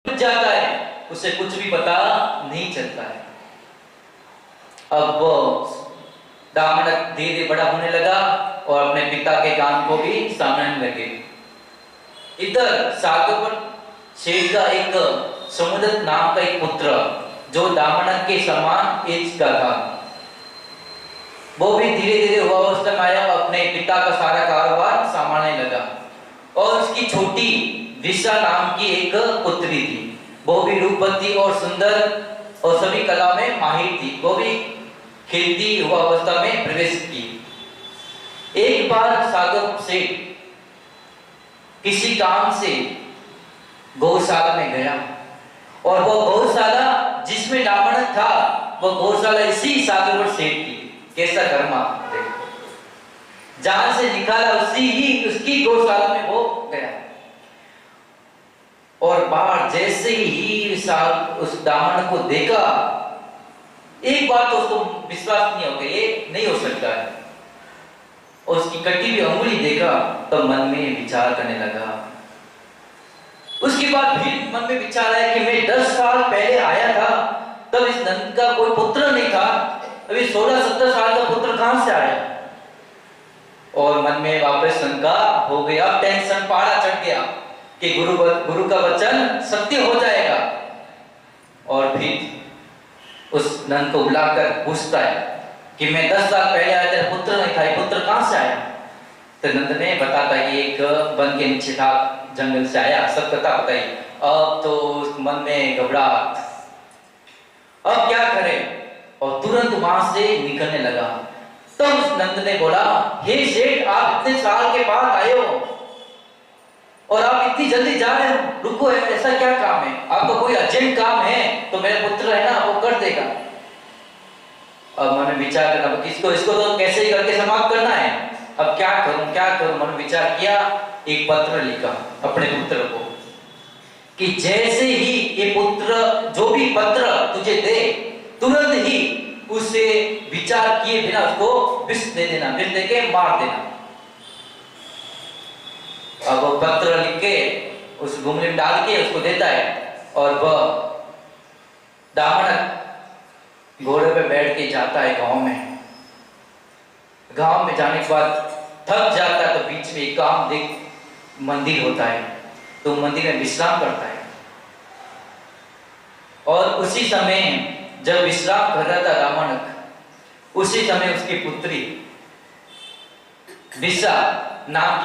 जाता है, उसे कुछ भी पता नहीं चलता है। अब दामनक धीरे धीरे बड़ा होने लगा और अपने पिता के काम को भी सामने लगे। इधर सागरवर शेर का एक समुद्र नाम का एक पुत्र जो दामनक के समान एज का था, वो भी धीरे धीरे हुआ अवस्था में आया, अपने पिता का सारा कारोबार संभालने लगा। और उसकी छोटी विशा नाम की एक पुत्री थी, वो भी रूपवती और सुंदर और सभी कला में माहिर थी। वो भी खेलती हुआ अवस्था में प्रवेश की। एक बार सागर से किसी काम से गौशाला में गया और वो गौशाला जिसमें दामनक था, वो गौशाला इसी सागरवर सेठ की। कैसा कर्मा देखो, जहां से निकाला उसकी गौशाला में वो गया। और बाहर जैसे ही उस दामनक को देखा, एक बार तो उसको विश्वास नहीं हो गया, ये नहीं हो सकता है। और उसकी कटी हुई अंगुली देखा तो मन में विचार करने लगा। उसके बाद फिर मन में विचार आया कि मैं 10 साल पहले आया था, तब इस नंद का कोई पुत्र नहीं था, अभी 16-17 साल का पुत्र कहां से आया। और मन में वापस शंका हो गया, टेंशन पारा चढ़ गया कि गुरु का वचन सत्य हो जाएगा। और फिर उस नंद को बुलाकर पूछता है कि मैं 10 साल पहले आया, तेरा पुत्र नहीं था, ये पुत्र कहां से आया। तो नंद ने बताता कि एक वन के नीचे था, जंगल से आया, सब कथा बताई। अब तो मन में घबराहट, अब क्या करे, और तुरंत वहां से निकलने लगा। तो उस नंद ने बोला, हे सेठ, आप इतने साल के बाद आए हो और आप इतनी जल्दी जा रहे हो, रुको, ऐसा क्या काम है, आपको कोई अर्जेंट काम है तो मेरा पुत्र है ना, वो कर देगा। अब मैंने विचार करना, इसको तो कैसे करके समाप्त करना है, अब क्या करूं। मैंने विचार किया, एक पत्र लिखा अपने पुत्र को कि जैसे ही ये पुत्र जो भी पत्र तुझे दे, तुरंत ही उसे विचार किए बिना उसको विष दे देना, विष देके मार देना। अब वो पत्र लिख के उस घुंगली में डाल के उसको देता है, और वह दामनक घोड़े पे बैठ के जाता है गांव में। गांव में जाने के बाद थक जाता है, तो बीच में एक काम देख मंदिर होता है, तो मंदिर में विश्राम करता है। और उसी समय जब विश्राम कर रहा था दामनक, उसी समय उसकी पुत्री विशा नाम